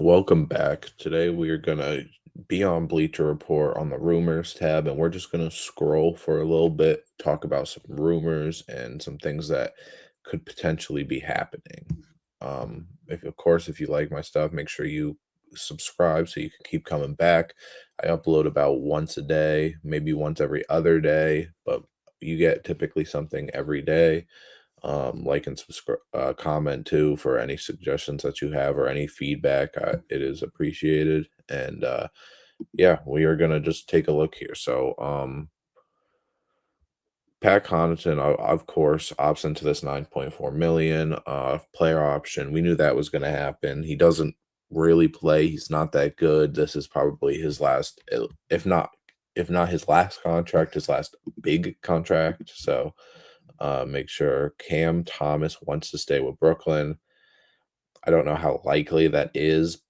Welcome back. Today we are gonna be on Bleacher Report on the rumors tab, and we're just gonna scroll for a little bit, talk about some rumors and some things that could potentially be happening. If of course, if you like my stuff, make sure you subscribe so you can keep coming back. I upload about once a day, maybe once every other day, but you get typically something every day. Like and subscribe, comment too for any suggestions that you have or any feedback. It is appreciated. And yeah, we are gonna just take a look here. So, Pat Connaughton, of course, opts into this 9.4 million player option. We knew that was going to happen. He doesn't really play. He's not that good. This is probably his last, if not his last contract, his last big contract. So, make sure Cam Thomas wants to stay with Brooklyn. I don't know how likely that is,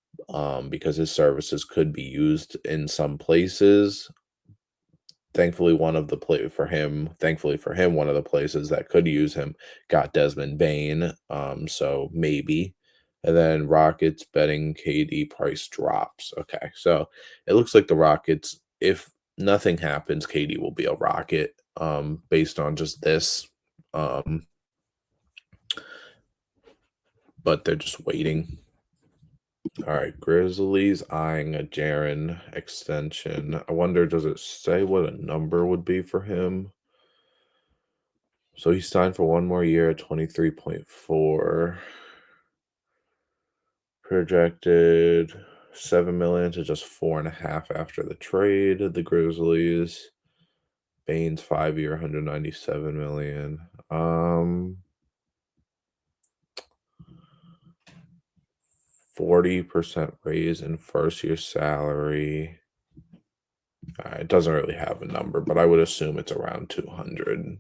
because his services could be used in some places. Thankfully for him, one of the places that could use him got Desmond Bain. So maybe. And then Rockets betting KD price drops. Okay. So it looks like the Rockets, if nothing happens, KD will be a Rocket, based on just this. Um, but they're just waiting. All right, Grizzlies eyeing a Jaren extension. I wonder, does it say what a number would be for him? So he signed for one more year at 23.4. Projected 7 million to just 4.5 after the trade. The Grizzlies. Baines 5 year, 197 million. 40% raise in first year salary. It doesn't really have a number, but I would assume it's around 200.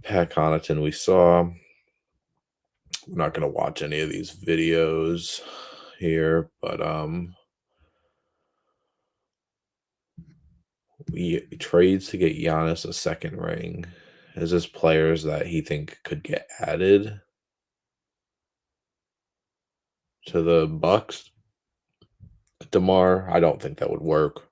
Pat Connaughton, we saw. I'm not gonna watch any of these videos here, but we trades to get Giannis a second ring. Is this players that he think could get added to the Bucks? DeMar, I don't think that would work.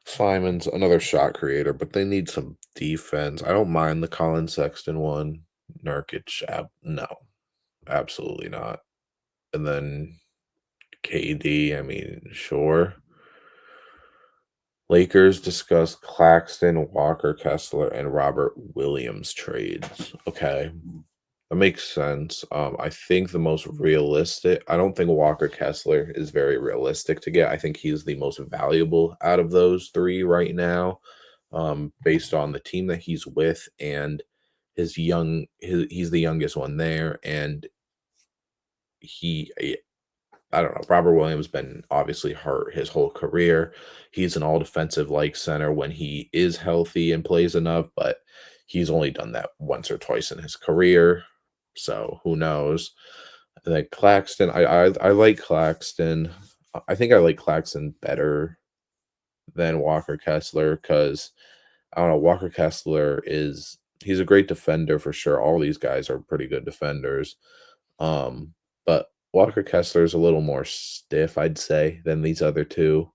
Simon's another shot creator, but they need some defense. I don't mind the Colin Sexton one. Nurkic, no, absolutely not. And then KD, I mean, sure. Lakers discuss Claxton, Walker Kessler, and Robert Williams trades. Okay, that makes sense. I think the most realistic. I don't think Walker Kessler is very realistic to get. I think he's the most valuable out of those three right now, based on the team that he's with and he's the youngest one there, and he I don't know. Robert Williams been obviously hurt his whole career. He's an all defensive like center when he is healthy and plays enough, but he's only done that once or twice in his career. So who knows? Like Claxton, I like Claxton. I think I like Claxton better than Walker Kessler because I don't know. Walker Kessler he's a great defender for sure. All these guys are pretty good defenders. But Walker Kessler is a little more stiff, I'd say, than these other two.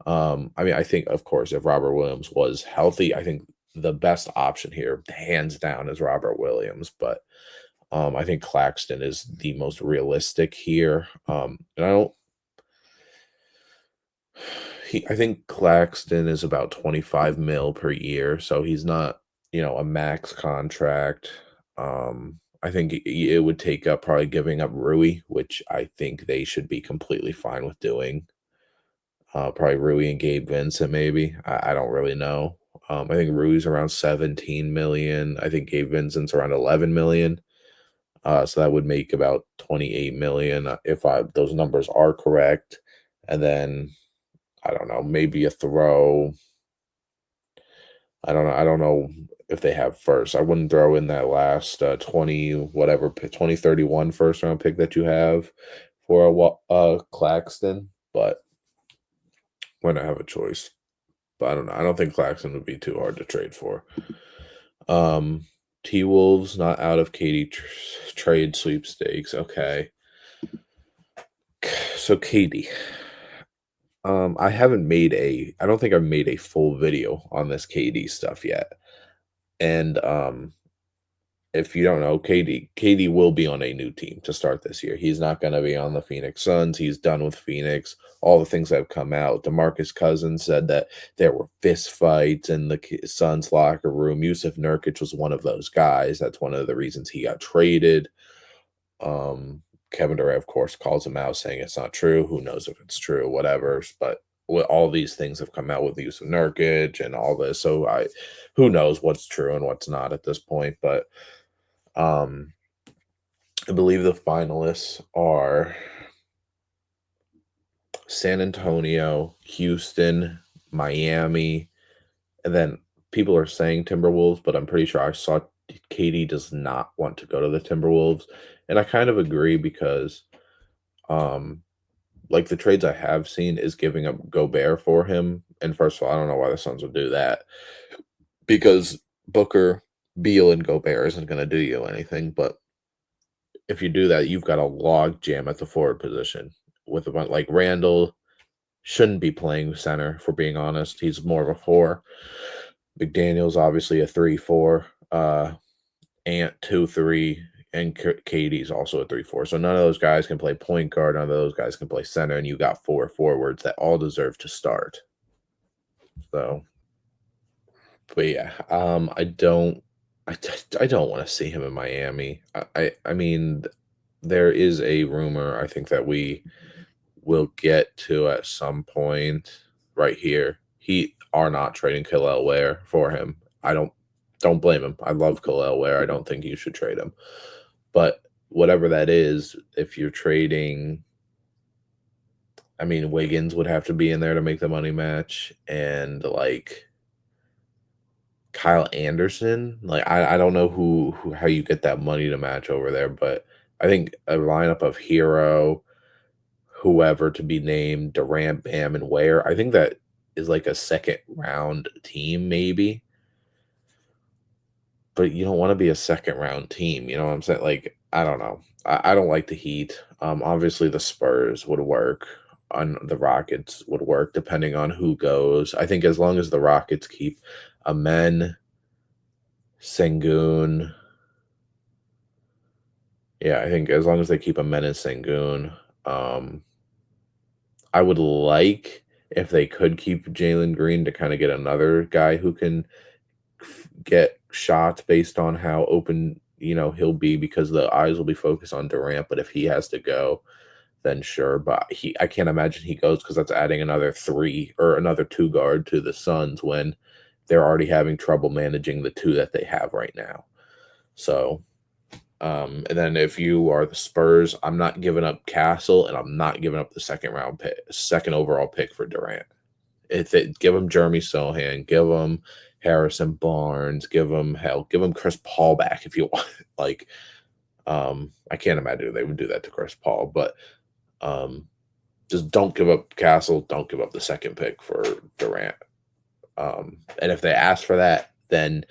I mean, I think, of course, if Robert Williams was healthy, I think the best option here, hands down, is Robert Williams. But I think Claxton is the most realistic here. And I don't. I think Claxton is about 25 mil per year, so he's not, a max contract. I think it would take up probably giving up Rui, which I think they should be completely fine with doing. Probably Rui and Gabe Vincent, maybe. I don't really know. I think Rui's around 17 million. I think Gabe Vincent's around 11 million. So that would make about 28 million, if those numbers are correct. And then I don't know, maybe a throw. I don't know if they have first. I wouldn't throw in that last 20 whatever 2031 first round pick that you have for Claxton, but when I have a choice. But I don't know. I don't think Claxton would be too hard to trade for. Um T Wolves not out of Katie trade sweepstakes. Okay. So Katie, I don't think I've made a full video on this KD stuff yet. And if you don't know, KD will be on a new team to start this year. He's not going to be on the Phoenix Suns. He's done with Phoenix. All the things that have come out. DeMarcus Cousins said that there were fist fights in the Suns locker room. Yusuf Nurkic was one of those guys. That's one of the reasons he got traded. Um, Kevin Durant, of course, calls him out saying it's not true. Who knows if it's true, whatever. But all these things have come out with the use of Nurkic and all this. So who knows what's true and what's not at this point. But um, I believe the finalists are San Antonio, Houston, Miami, and then people are saying Timberwolves, but I'm pretty sure I saw Katie does not want to go to the Timberwolves. And I kind of agree because um like the trades I have seen is giving up Gobert for him. And first of all, I don't know why the Suns would do that because Booker, Beal, and Gobert isn't going to do you anything. But if you do that, you've got a log jam at the forward position with a bunch like Randall shouldn't be playing center. For being honest, he's more of a four. McDaniel's obviously a 3-4. Ant 2-3. And Katie's also a 3-4. So none of those guys can play point guard. None of those guys can play center. And you got four forwards that all deserve to start. So, but yeah, I don't want to see him in Miami. I mean, there is a rumor I think that we will get to at some point right here. He are not trading Khalil Ware for him. I don't blame him. I love Khalil Ware. I don't think you should trade him. But whatever that is, if you're trading, I mean, Wiggins would have to be in there to make the money match, and like Kyle Anderson, like I don't know who how you get that money to match over there, but I think a lineup of Hero, whoever to be named, Durant, Bam, and Ware, I think that is like a second round team, maybe. But you don't want to be a second round team. You know what I'm saying? Like, I don't know. I don't like the Heat. Obviously, the Spurs would work. On the Rockets would work depending on who goes. I think as long as the Rockets keep Amen, Sengun. Yeah, I think as long as they keep Amen and Sengun. Um, I would like if they could keep Jalen Green to kind of get another guy who can get shots based on how open he'll be because the eyes will be focused on Durant. But if he has to go, then sure. But I can't imagine he goes because that's adding another three or another two guard to the Suns when they're already having trouble managing the two that they have right now. So, and then if you are the Spurs, I'm not giving up Castle and I'm not giving up the second overall pick for Durant. Give him Jeremy Sohan, give him Harrison Barnes, give him Chris Paul back if you want. Like, I can't imagine they would do that to Chris Paul, but just don't give up Castle, don't give up the second pick for Durant. And if they ask for that, then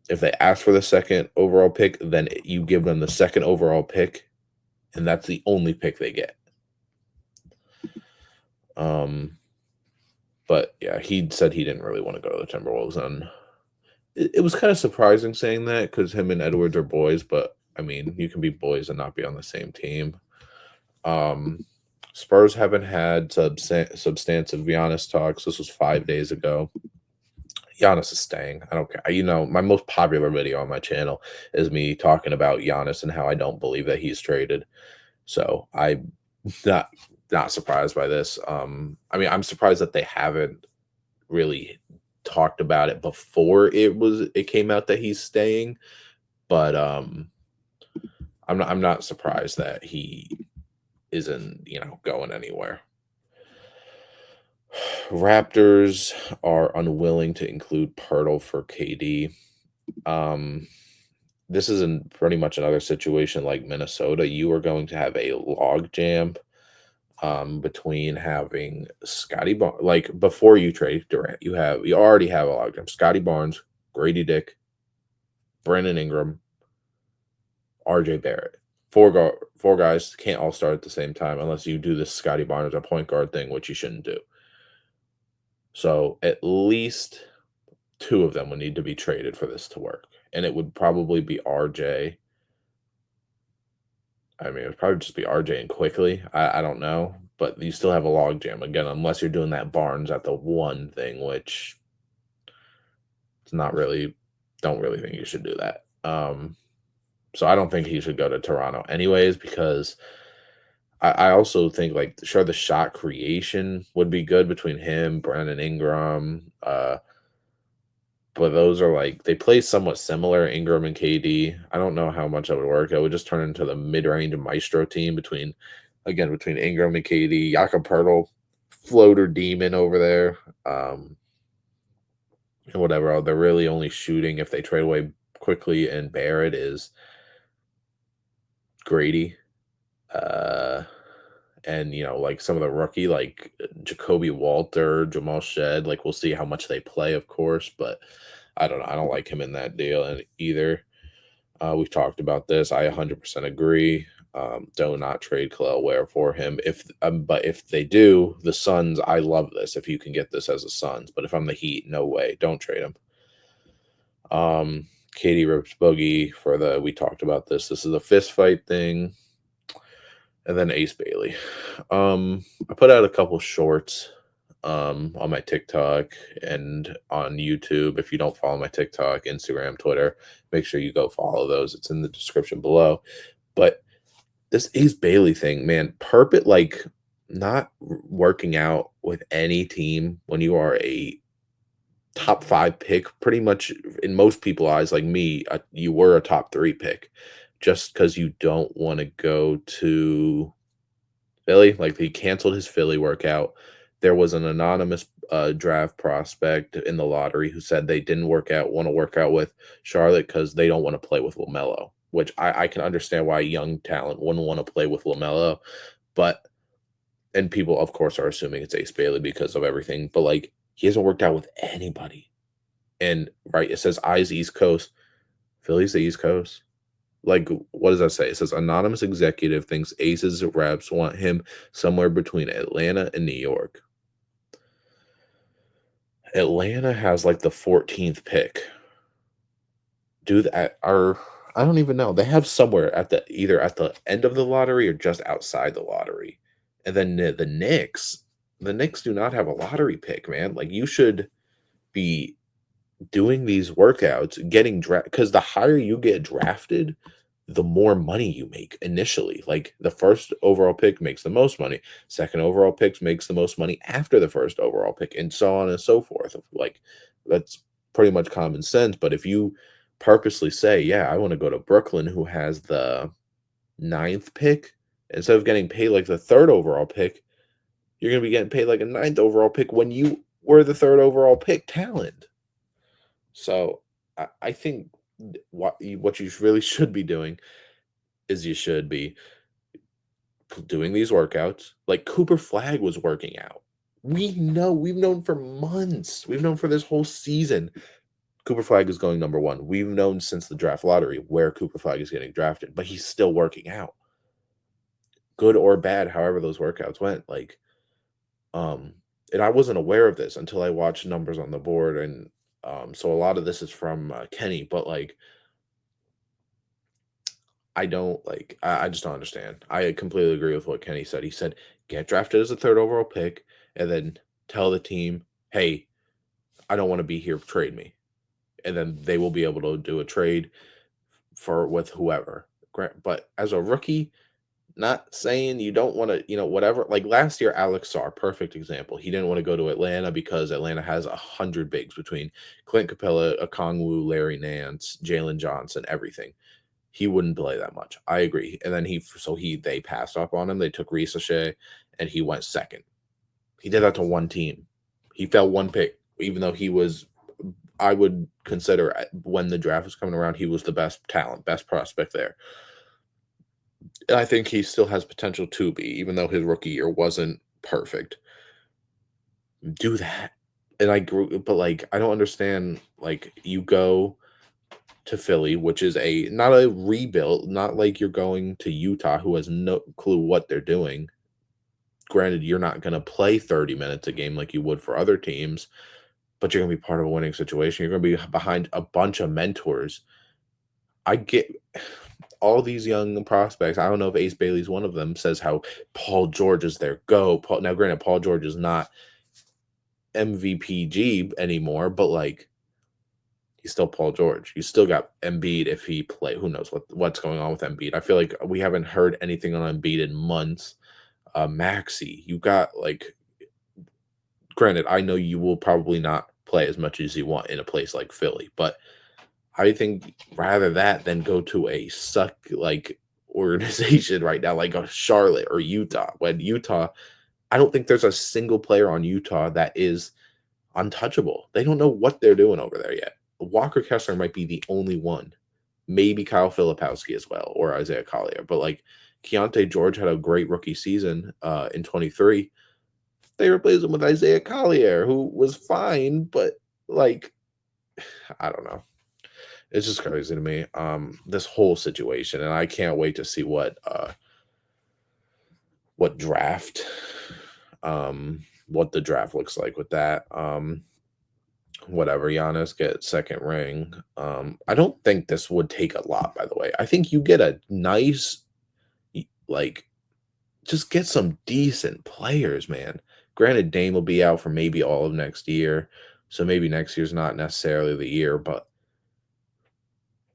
if they ask for the second overall pick, then you give them the second overall pick, and that's the only pick they get. But yeah, he said he didn't really want to go to the Timberwolves, and it was kind of surprising saying that because him and Edwards are boys. But I mean, you can be boys and not be on the same team. Spurs haven't had substantive Giannis talks. This was 5 days ago. Giannis is staying. I don't care. My most popular video on my channel is me talking about Giannis and how I don't believe that he's traded. So I'm not surprised by this. I mean, I'm surprised that they haven't really talked about it before it came out that he's staying. But I'm not surprised that he isn't going anywhere. Raptors are unwilling to include Pirtle for KD. This is pretty much another situation like Minnesota. You are going to have a log jam between having Scotty Barnes, like before you trade Durant, you already have a log jam. Scotty Barnes, Grady Dick, Brandon Ingram, RJ Barrett. Four guys can't all start at the same time unless you do this Scotty Barnes a point guard thing, which you shouldn't do. So at least two of them would need to be traded for this to work, and it would probably be RJ. I mean, it would probably just be RJ and Quickly. I don't know, but you still have a logjam again, unless you're doing that Barnes at the one thing, which it's not really. Don't really think you should do that. So I don't think he should go to Toronto anyways because I also think like sure the shot creation would be good between him, Brandon Ingram, but those are like they play somewhat similar, Ingram and KD. I don't know how much that would work. It would just turn into the mid-range maestro team between Ingram and KD, Jakob Pertl, floater demon over there, and whatever. They're really only shooting if they trade away quickly and Barrett is Grady. Uh, and like some of the rookie, like Jacoby Walter, Jamal Shed, like we'll see how much they play, of course, but I don't know. I don't like him in that deal and either. We've talked about this. I 100% agree. Do not trade Khalil Ware for him. But if they do, the Suns, I love this. If you can get this as a Suns, but if I'm the Heat, no way, don't trade him. Katie rips Boogie for the. We talked about this. This is a fist fight thing, and then Ace Bailey. I put out a couple shorts on my TikTok and on YouTube. If you don't follow my TikTok, Instagram, Twitter, make sure you go follow those. It's in the description below. But this Ace Bailey thing, man, Perpet like not working out with any team when you are a top 5 pick, pretty much in most people's eyes, like me, you were a top 3 pick just because you don't want to go to Philly. Like he canceled his Philly workout. There was an anonymous draft prospect in the lottery who said they didn't want to work out with Charlotte because they don't want to play with LaMelo, which I can understand why young talent wouldn't want to play with LaMelo. But, and people, of course, are assuming it's Ace Bailey because of everything, but like he hasn't worked out with anybody. And right, it says eyes East Coast. Philly's the East Coast. Like, what does that say? It says anonymous executive thinks Aces reps want him somewhere between Atlanta and New York. Atlanta has like the 14th pick. Do that or I don't even know. They have somewhere at the either at the end of the lottery or just outside the lottery. And then the Knicks do not have a lottery pick, man. Like you should be doing these workouts, getting drafted because the higher you get drafted, the more money you make initially. Like the first overall pick makes the most money, second overall picks makes the most money after the first overall pick, and so on and so forth. Like that's pretty much common sense. But if you purposely say, "Yeah, I want to go to Brooklyn, who has the ninth pick," instead of getting paid like the third overall pick, you're going to be getting paid like a ninth overall pick when you were the third overall pick talent. So I think what you really should be doing is you should be doing these workouts. Like Cooper Flag was working out. We've known for months. We've known for this whole season. Cooper Flag is going number one. We've known since the draft lottery where Cooper Flag is getting drafted, but he's still working out. Good or bad, however those workouts went. Like, um, and I wasn't aware of this until I watched numbers on the board. And so a lot of this is from Kenny, but like I don't like I just don't understand. I completely agree with what Kenny said. He said, get drafted as a third overall pick and then tell the team, hey, I don't want to be here, trade me. And then they will be able to do a trade for with whoever. But as a rookie, not saying you don't want to, whatever. Like last year, Alex Sarr, perfect example. He didn't want to go to Atlanta because Atlanta has 100 bigs between Clint Capella, Okongwu, Larry Nance, Jalen Johnson, everything. He wouldn't play that much. I agree. And then they passed up on him. They took Ricochet and he went second. He did that to one team. He fell one pick, even though I would consider when the draft was coming around, he was the best talent, best prospect there. And I think he still has potential to be, even though his rookie year wasn't perfect. Do that. And I grew, but like, I don't understand. Like, you go to Philly, which is a not a rebuild, not like you're going to Utah, who has no clue what they're doing. Granted, you're not going to play 30 minutes a game like you would for other teams, but you're going to be part of a winning situation. You're going to be behind a bunch of mentors. I get all these young prospects. I don't know if Ace Bailey's one of them. Says how Paul George is their go. Now, granted, Paul George is not MVPG anymore, but like he's still Paul George. You still got Embiid if he play. Who knows what's going on with Embiid? I feel like we haven't heard anything on Embiid in months. Maxi, you got like. Granted, I know you will probably not play as much as you want in a place like Philly, but I think rather that than go to a suck like organization right now, like a Charlotte or Utah. When Utah, I don't think there's a single player on Utah that is untouchable. They don't know what they're doing over there yet. Walker Kessler might be the only one. Maybe Kyle Filipowski as well, or Isaiah Collier. But like Keontae George had a great rookie season in 23. They replaced him with Isaiah Collier, who was fine, but like I don't know. It's just crazy to me. This whole situation, and I can't wait to see what draft, what the draft looks like with that. Whatever, Giannis get second ring. I don't think this would take a lot, by the way. I think you get a nice, like, just get some decent players, man. Granted, Dame will be out for maybe all of next year, so maybe next year's not necessarily the year, but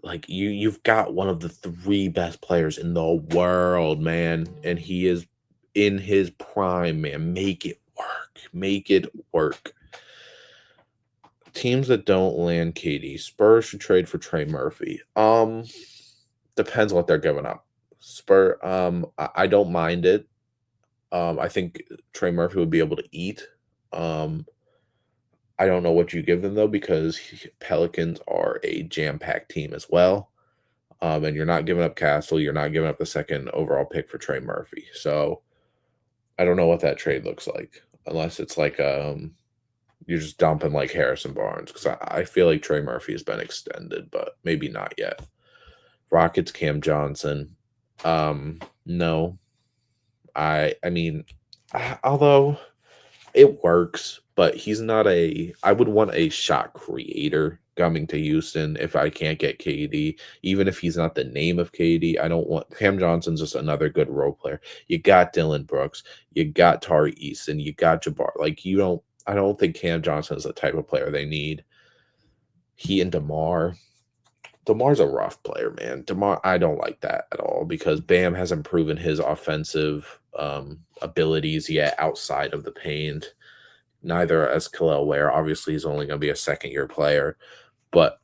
like you've got one of the three best players in the world, man, and he is in his prime, man. Make it work. Make it work. Teams that don't land KD. Spurs should trade for Trey Murphy. Depends what they're giving up. I don't mind it. I think Trey Murphy would be able to eat. I don't know what you give them though, because Pelicans are a jam-packed team as well. And you're not giving up Castle, you're not giving up the second overall pick for Trey Murphy. So I don't know what that trade looks like, unless it's like you're just dumping like Harrison Barnes, because I feel like Trey Murphy has been extended, but maybe not yet. Rockets Cam Johnson. No. I mean, although it works, but he's not I would want a shot creator coming to Houston if I can't get KD, even if he's not the name of KD. I don't want Cam Johnson's just another good role player. You got Dylan Brooks, you got Tari Eason, you got Jabbar. Like I don't think Cam Johnson is the type of player they need. He and DeMar. DeMar's a rough player, man. DeMar, I don't like that at all, because Bam hasn't proven his offensive abilities yet outside of the paint. Neither as Khalil Ware. Obviously, he's only going to be a second-year player, but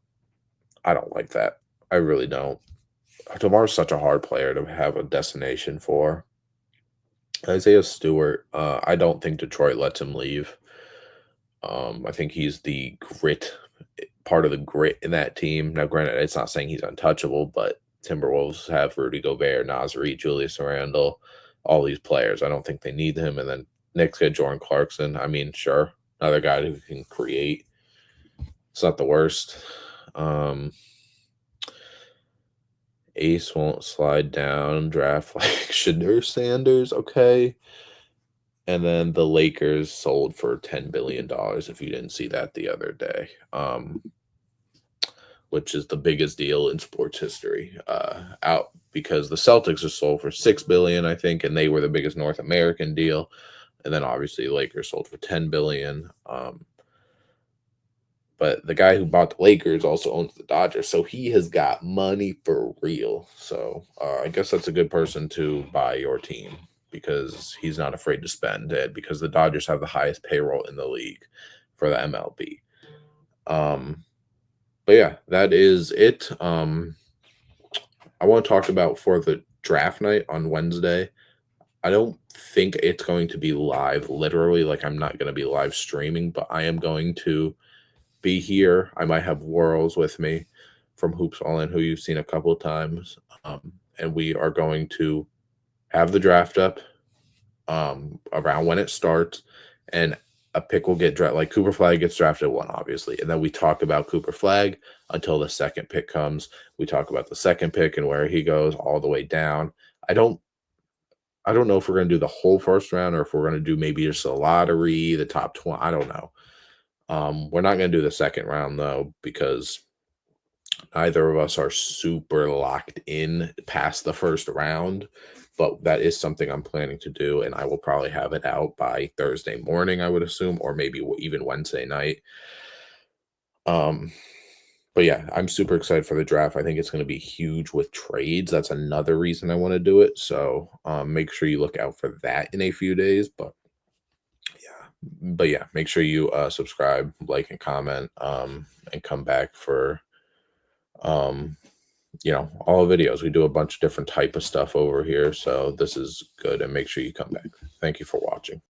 I don't like that. I really don't. DeMar's such a hard player to have a destination for. Isaiah Stewart, I don't think Detroit lets him leave. I think he's the grit, part of the grit in that team. Now, granted, it's not saying he's untouchable, but Timberwolves have Rudy Gobert, Naz Reid, Julius Randle, all these players. I don't think they need him. And then Knicks get Jordan Clarkson. I mean, sure, another guy who can create. It's not the worst. Ace won't slide down, draft like Shadur Sanders. Okay. And then the Lakers sold for $10 billion, if you didn't see that the other day, which is the biggest deal in sports history, out because the Celtics are sold for $6 billion, I think, and they were the biggest North American deal. And then obviously the Lakers sold for $10 billion. But the guy who bought the Lakers also owns the Dodgers, so he has got money for real. So I guess that's a good person to buy your team, because he's not afraid to spend it, because the Dodgers have the highest payroll in the league for the MLB. But yeah, that is it. I want to talk about for the draft night on Wednesday. I don't think it's going to be live, literally. Like, I'm not going to be live streaming, but I am going to be here. I might have Worrells with me from Hoops All In, who you've seen a couple of times. And we are going to have the draft up around when it starts. And a pick will get drafted. Like Cooper Flag gets drafted at 1, obviously, and then we talk about Cooper Flag until the second pick comes. We talk about the second pick and where he goes all the way down. I don't I don't know if we're gonna do the whole first round or if we're gonna do maybe just a lottery, the top 20. I don't know. We're not gonna do the second round though, because neither of us are super locked in past the first round. But that is something I'm planning to do, and I will probably have it out by Thursday morning, I would assume, or maybe even Wednesday night. Um, but yeah, I'm super excited for the draft. I think it's going to be huge with trades. That's another reason I want to do it. So make sure you look out for that in a few days. But yeah, make sure you subscribe, like, and comment, and come back for um, all the videos. We do a bunch of different type of stuff over here. So this is good, and make sure you come back. Thank you for watching.